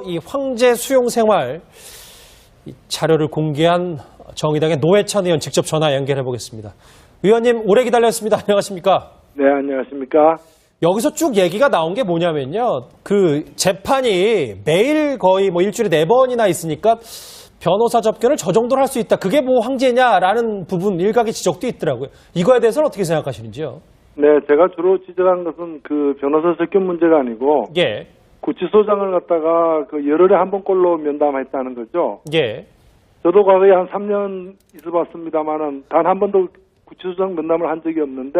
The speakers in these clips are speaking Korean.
이 황제 수용 생활 이 자료를 공개한 정의당의 노회찬 의원 직접 전화 연결해 보겠습니다. 의원님 오래 기다렸습니다. 안녕하십니까? 네, 안녕하십니까? 여기서 쭉 얘기가 나온 게 뭐냐면요. 그 재판이 매일 거의 뭐 일주일에 4번이나 있으니까 변호사 접견을 저 정도로 할 수 있다. 그게 뭐 황제냐라는 부분 일각의 지적도 있더라고요. 이거에 대해서는 어떻게 생각하시는지요? 네, 제가 주로 지적한 것은 그 변호사 접견 문제가 아니고 예. 구치소장을 갖다가 그 열흘에 한 번꼴로 면담했다는 거죠. 예. 저도 과거에 한 3년 있어봤습니다만은 단 한 번도 구치소장 면담을 한 적이 없는데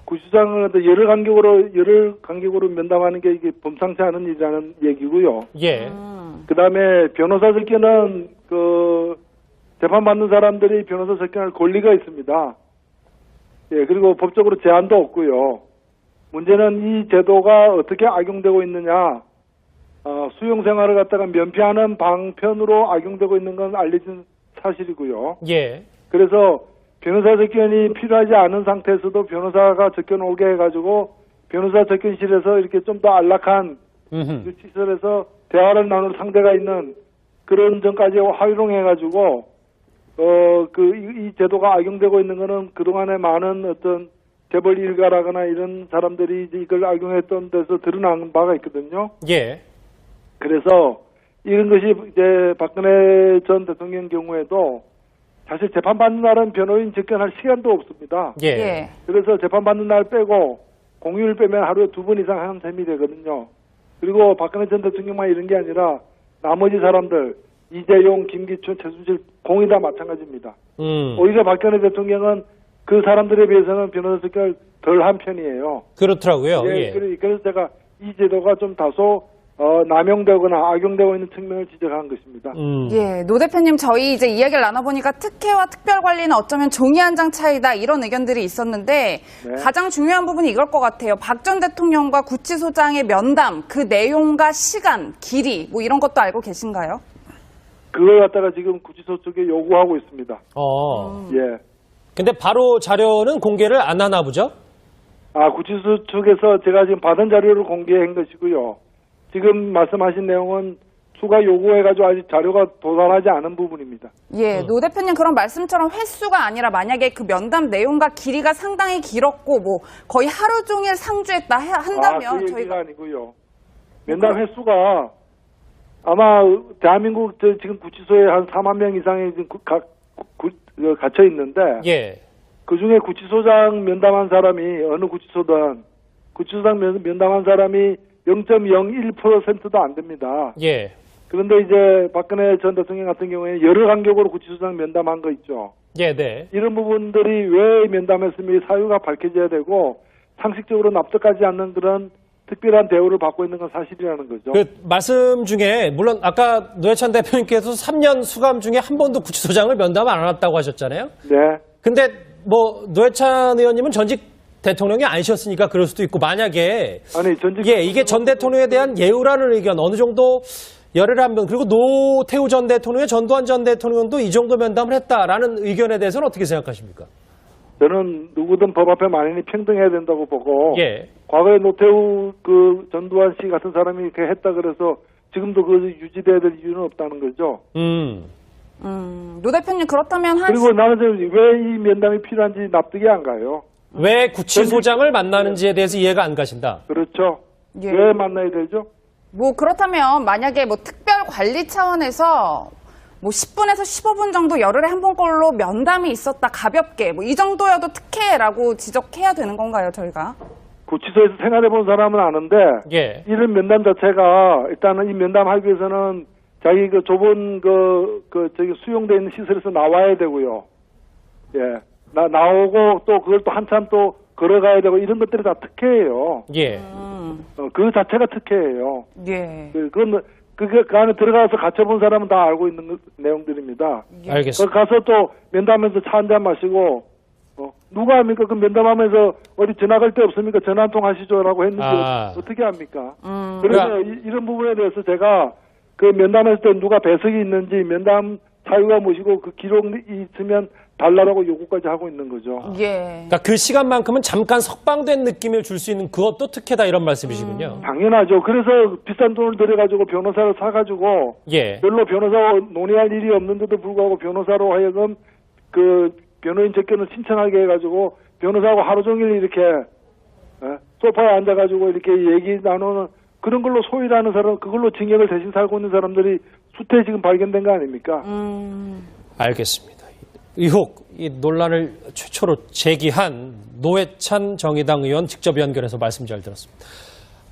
구치소장을 열흘 간격으로 면담하는 게 이게 범상치 않은 일이라는 얘기고요. 예. 그다음에 변호사 접견은 그 재판받는 사람들이 변호사 접견할 권리가 있습니다. 예, 그리고 법적으로 제한도 없고요. 문제는 이 제도가 어떻게 악용되고 있느냐, 수용 생활을 갖다가 면피하는 방편으로 악용되고 있는 건 알려진 사실이고요. 예. 그래서 변호사 접견이 필요하지 않은 상태에서도 변호사가 접견 오게 해가지고 변호사 접견실에서 이렇게 좀 더 안락한 그 시설에서 대화를 나눌 상대가 있는 그런 점까지 활용해가지고 이 제도가 악용되고 있는 거는 그동안에 많은 어떤 재벌 일가라거나 이런 사람들이 이제 이걸 악용했던 데서 드러난 바가 있거든요. 예. 그래서 이런 것이 이제 박근혜 전 대통령 경우에도 사실 재판받는 날은 변호인 접견할 시간도 없습니다. 예. 그래서 재판받는 날 빼고 공휴일 빼면 하루에 2번 이상 하는 셈이 되거든요. 그리고 박근혜 전 대통령만 이런 게 아니라 나머지 사람들 이재용, 김기춘, 최순실 공이 다 마찬가지입니다. 오히려 박근혜 대통령은 그 사람들에 비해서는 변호사 접견을 덜 한 편이에요. 그렇더라고요. 예. 그래서 제가 이 제도가 좀 다소 남용되거나 악용되고 있는 측면을 지적한 것입니다. 예, 노 대표님 저희 이제 이야기를 나눠보니까 특혜와 특별관리는 어쩌면 종이 한 장 차이다 이런 의견들이 있었는데 네. 가장 중요한 부분이 이걸 것 같아요. 박 전 대통령과 구치소장의 면담, 그 내용과 시간, 길이 뭐 이런 것도 알고 계신가요? 그걸 갖다가 지금 구치소 쪽에 요구하고 있습니다. 예. 근데 바로 자료는 공개를 안 하나 보죠? 구치소 측에서 제가 지금 받은 자료를 공개한 것이고요. 지금 말씀하신 내용은 추가 요구해가지고 아직 자료가 도달하지 않은 부분입니다. 예, 노 대표님 그런 말씀처럼 횟수가 아니라 만약에 그 면담 내용과 길이가 상당히 길었고 뭐 거의 하루 종일 상주했다 한다면 그 얘기가 저희가 아니고요. 면담 횟수가 아마 대한민국 지금 구치소에 한 4만 명 이상이 지금 갇혀 있는데 예. 그 중에 구치소장 면담한 사람이 어느 구치소든 구치소장 면담한 사람이 0.01%도 안 됩니다. 예. 그런데 이제 박근혜 전 대통령 같은 경우에 열흘 간격으로 구치소장 면담한 거 있죠. 예, 네. 이런 부분들이 왜 면담했으면 사유가 밝혀져야 되고 상식적으로 납득하지 않는 그런 특별한 대우를 받고 있는 건 사실이라는 거죠. 그 말씀 중에 물론 아까 노회찬 대표님께서 3년 수감 중에 한 번도 구치소장을 면담 안 해놨다고 하셨잖아요. 네. 근데 뭐 노회찬 의원님은 전직 대통령이 아니셨으니까 그럴 수도 있고 만약에 이게 전 대통령에 대한 예우라는 의견 어느 정도 열흘에 한 번 그리고 노태우 전 대통령의 전두환 전 대통령도 이 정도 면담을 했다라는 의견에 대해서는 어떻게 생각하십니까? 저는 누구든 법 앞에 만인이 평등해야 된다고 보고 예. 과거에 노태우 그 전두환 씨 같은 사람이 이렇게 했다 그래서 지금도 그것이 유지돼야 될 이유는 없다는 거죠. 노 대표님 그렇다면 그리고 나는 왜 이 면담이 필요한지 납득이 안 가요. 왜 구치소장을 만나는지에 대해서 이해가 안 가신다. 그렇죠. 예. 왜 만나야 되죠? 뭐 그렇다면 만약에 뭐 특별 관리 차원에서 뭐 10분에서 15분 정도 열흘에 한 번꼴로 면담이 있었다 가볍게 뭐 이 정도여도 특혜라고 지적해야 되는 건가요 저희가? 구치소에서 생활해 본 사람은 아는데 예. 이런 면담 자체가 일단은 이 면담하기 위해서는 자기 그 좁은 저기 수용돼 있는 시설에서 나와야 되고요. 예. 나오고 또 그걸 또 한참 또 걸어가야 되고 이런 것들이 다 특혜예요. 예. 그 자체가 특혜예요. 예. 그건 그 안에 들어가서 갇혀본 사람은 다 알고 있는 내용들입니다. 알겠습니다. 가서 또 면담하면서 차 한잔 마시고 누가 합니까? 그 면담하면서 어디 지나갈 데 없습니까? 전화 한 통 하시죠라고 했는데 어떻게 합니까? 그래서 이런 부분에 대해서 제가 그 면담했을 때 누가 배석이 있는지 면담 사유가 무엇이고 그 기록이 있으면 달라라고 요구까지 하고 있는 거죠. 예. 그러니까 그 시간만큼은 잠깐 석방된 느낌을 줄 수 있는 그것도 특혜다 이런 말씀이시군요. 당연하죠. 그래서 비싼 돈을 들여가지고 변호사를 사가지고 예. 별로 변호사와 논의할 일이 없는데도 불구하고 변호사로 하여금 그 변호인 접견을 신청하게 해가지고 변호사하고 하루 종일 이렇게 소파에 앉아가지고 이렇게 얘기 나누는 그런 걸로 소위라는 사람, 그걸로 징역을 대신 살고 있는 사람들이 수태에 지금 발견된 거 아닙니까? 알겠습니다. 의혹, 이 논란을 최초로 제기한 노회찬 정의당 의원 직접 연결해서 말씀 잘 들었습니다.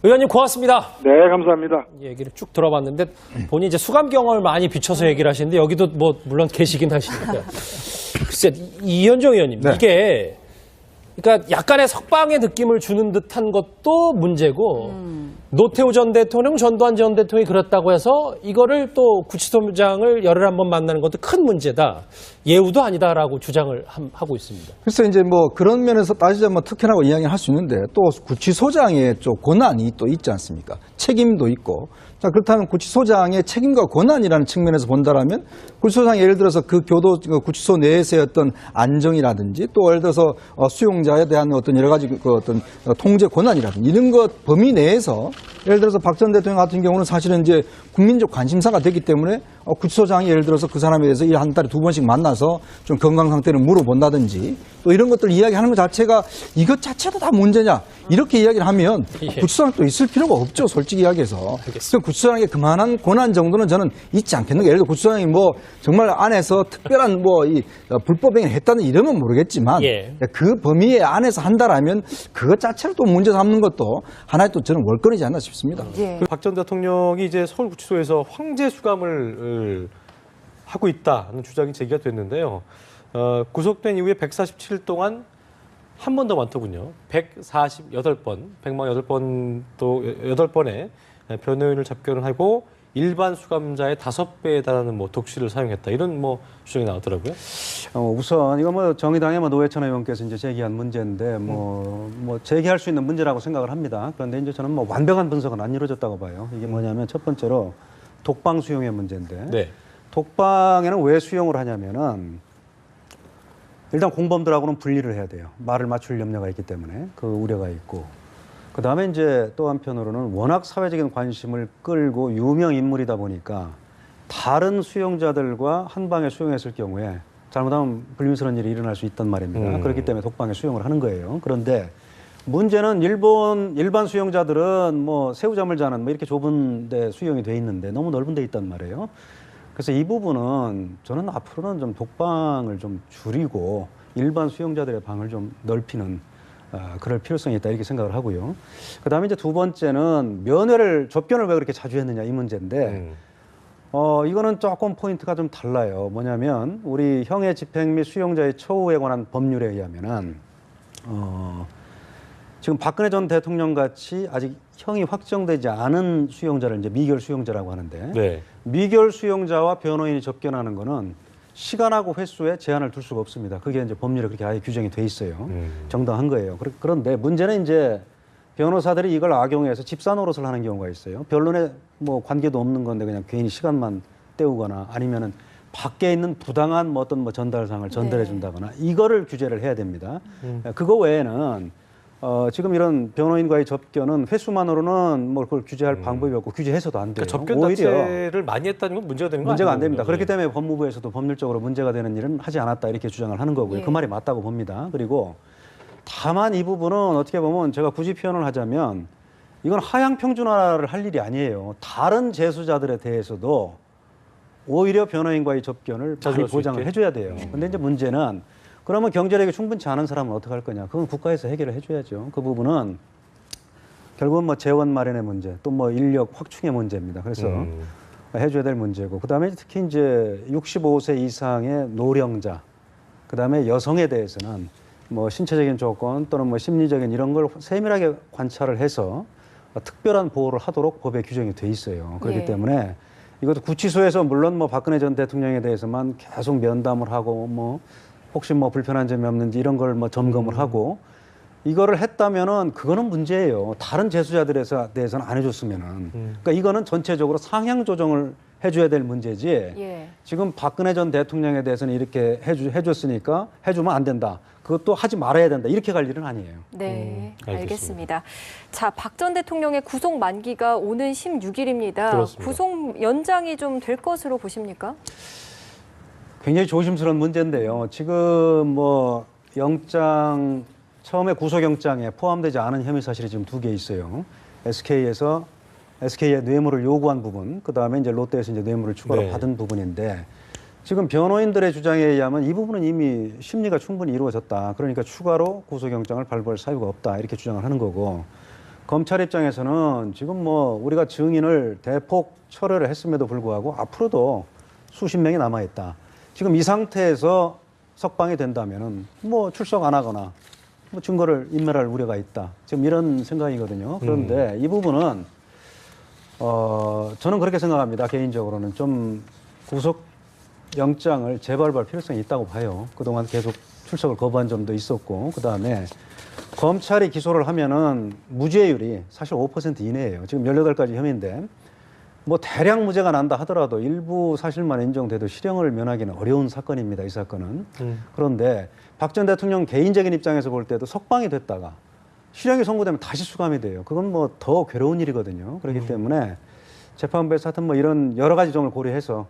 의원님 고맙습니다. 네, 감사합니다. 얘기를 쭉 들어봤는데 본인이 이제 수감 경험을 많이 비춰서 얘기를 하시는데 여기도 뭐 물론 계시긴 하시니까. 글쎄, 이현정 의원님, 네. 이게 그러니까 약간의 석방의 느낌을 주는 듯한 것도 문제고 노태우 전 대통령, 전두환 전 대통령이 그랬다고 해서 이거를 또 구치소장을 열흘 한번 만나는 것도 큰 문제다. 예우도 아니다라고 주장을 하고 있습니다. 그래서 이제 뭐 그런 면에서 따지자면 특혜라고 이야기를 할 수 있는데 또 구치소장의 좀 권한이 또 있지 않습니까? 책임도 있고. 자, 그렇다면 구치소장의 책임과 권한이라는 측면에서 본다라면 구치소장이 예를 들어서 그 구치소 내에서의 어떤 안정이라든지 또 예를 들어서 수용자에 대한 어떤 여러 가지 그 어떤 통제 권한이라든지 이런 것 범위 내에서 예를 들어서 박 전 대통령 같은 경우는 사실은 이제 국민적 관심사가 됐기 때문에 구치소장이 예를 들어서 그 사람에 대해서 한 달에 2번씩 만나서 좀 건강 상태를 물어본다든지 또 이런 것들을 이야기하는 것 자체가 이것 자체도 다 문제냐 이렇게 이야기를 하면 구치소장 또 있을 필요가 없죠. 솔직히 이야기해서. 그래서 구치소장의 그만한 권한 정도는 저는 있지 않겠는가. 예를 들어 구치소장이 뭐 정말 안에서 특별한 뭐 이 불법행위를 했다는 이러면 모르겠지만 그 범위 안에서 한다라면 그것 자체를 또 문제 삼는 것도 하나의 또 저는 월권이지 않나 싶습니다. 예. 박 전 대통령이 이제 서울구치소에서 황제 수감을 하고 있다는 주장이 제기가 됐는데요. 구속된 이후에 147일 동안 한 번 더 많더군요. 148번, 148번 또 8번의 변호인을 접견을 하고 일반 수감자의 5배에 달하는 뭐 독실을 사용했다. 이런 뭐 주장이 나오더라고요. 우선 이거 뭐 정의당의 노회찬 의원께서 이제 제기한 문제인데 뭐 제기할 수 있는 문제라고 생각을 합니다. 그런데 이제 저는 뭐 완벽한 분석은 안 이루어졌다고 봐요. 이게 뭐냐면 첫 번째로 독방 수용의 문제인데 네. 독방에는 왜 수용을 하냐면은 일단 공범들하고는 분리를 해야 돼요. 말을 맞출 염려가 있기 때문에 그 우려가 있고 그 다음에 이제 또 한편으로는 워낙 사회적인 관심을 끌고 유명 인물이다 보니까 다른 수용자들과 한 방에 수용했을 경우에 잘못하면 불미스러운 일이 일어날 수 있단 말입니다. 그렇기 때문에 독방에 수용을 하는 거예요. 그런데 문제는 일반 수용자들은 뭐 새우잠을 자는 뭐 이렇게 좁은 데 수용이 돼 있는데 너무 넓은 데 있단 말이에요. 그래서 이 부분은 저는 앞으로는 좀 독방을 좀 줄이고 일반 수용자들의 방을 좀 넓히는 그럴 필요성이 있다 이렇게 생각을 하고요. 그다음에 이제 두 번째는 접견을 왜 그렇게 자주 했느냐 이 문제인데 이거는 조금 포인트가 좀 달라요. 뭐냐면 우리 형의 집행 및 수용자의 처우에 관한 법률에 의하면은 지금 박근혜 전 대통령 같이 아직 형이 확정되지 않은 수용자를 이제 미결 수용자라고 하는데 네. 미결 수용자와 변호인이 접견하는 거는 시간하고 횟수에 제한을 둘 수가 없습니다. 그게 이제 법률에 그렇게 아예 규정이 돼 있어요. 정당한 거예요. 그런데 문제는 이제 변호사들이 이걸 악용해서 집사 노릇을 하는 경우가 있어요. 변론에 뭐 관계도 없는 건데 그냥 괜히 시간만 때우거나 아니면은 밖에 있는 부당한 뭐 어떤 뭐 전달상을 전달해 준다거나 이거를 규제를 해야 됩니다. 그거 외에는 지금 이런 변호인과의 접견은 횟수만으로는 뭐 그걸 규제할 방법이 없고 규제해서도 안 돼요. 그러니까 접견 오히려 자체를 많이 했다는 건 문제가 되는 거 문제가 안 아니에요? 됩니다. 그렇기 때문에 법무부에서도 법률적으로 문제가 되는 일은 하지 않았다 이렇게 주장을 하는 거고요. 그 말이 맞다고 봅니다. 그리고 다만 이 부분은 어떻게 보면 제가 굳이 표현을 하자면 이건 하향 평준화를 할 일이 아니에요. 다른 재수자들에 대해서도 오히려 변호인과의 접견을 많이 보장을 해줘야 돼요. 근데 이제 문제는 그러면 경제력이 충분치 않은 사람은 어떻게 할 거냐? 그건 국가에서 해결을 해줘야죠. 그 부분은 결국은 뭐 재원 마련의 문제, 또 뭐 인력 확충의 문제입니다. 그래서 해줘야 될 문제고, 그 다음에 특히 이제 65세 이상의 노령자, 그 다음에 여성에 대해서는 뭐 신체적인 조건 또는 뭐 심리적인 이런 걸 세밀하게 관찰을 해서 특별한 보호를 하도록 법에 규정이 돼 있어요. 그렇기 때문에 이것도 구치소에서 물론 뭐 박근혜 전 대통령에 대해서만 계속 면담을 하고 뭐 혹시 뭐 불편한 점이 없는지 이런 걸 뭐 점검을 하고 이거를 했다면은 그거는 문제예요. 다른 재수자들에 대해서는 안 해줬으면은. 그러니까 이거는 전체적으로 상향 조정을 해줘야 될 문제지. 예. 지금 박근혜 전 대통령에 대해서는 이렇게 해줬으니까 해주면 안 된다. 그것도 하지 말아야 된다. 이렇게 갈 일은 아니에요. 네, 알겠습니다. 알겠습니다. 자, 박 전 대통령의 구속 만기가 오는 16일입니다. 그렇습니다. 구속 연장이 좀 될 것으로 보십니까? 굉장히 조심스러운 문제인데요. 지금 뭐 영장 처음에 구속영장에 포함되지 않은 혐의 사실이 지금 2개 있어요. SK의 뇌물을 요구한 부분, 그 다음에 이제 롯데에서 이제 뇌물을 추가로 네. 받은 부분인데 지금 변호인들의 주장에 의하면 이 부분은 이미 심리가 충분히 이루어졌다. 그러니까 추가로 구속영장을 발부할 사유가 없다. 이렇게 주장을 하는 거고 검찰 입장에서는 지금 뭐 우리가 증인을 대폭 철회를 했음에도 불구하고 앞으로도 수십 명이 남아 있다. 지금 이 상태에서 석방이 된다면은 뭐 출석 안 하거나 뭐 증거를 인멸할 우려가 있다. 지금 이런 생각이거든요. 그런데 이 부분은 저는 그렇게 생각합니다. 개인적으로는 좀 구속 영장을 재발부할 필요성이 있다고 봐요. 그동안 계속 출석을 거부한 점도 있었고, 그 다음에 검찰이 기소를 하면은 무죄율이 사실 5% 이내예요. 지금 18가지 혐의인데, 뭐 대량 무죄가 난다 하더라도 일부 사실만 인정돼도 실형을 면하기는 어려운 사건입니다. 이 사건은. 그런데 박 전 대통령 개인적인 입장에서 볼 때도 석방이 됐다가 실형이 선고되면 다시 수감이 돼요. 그건 뭐 더 괴로운 일이거든요. 그렇기 때문에 재판부에서 하여튼 뭐 이런 여러 가지 점을 고려해서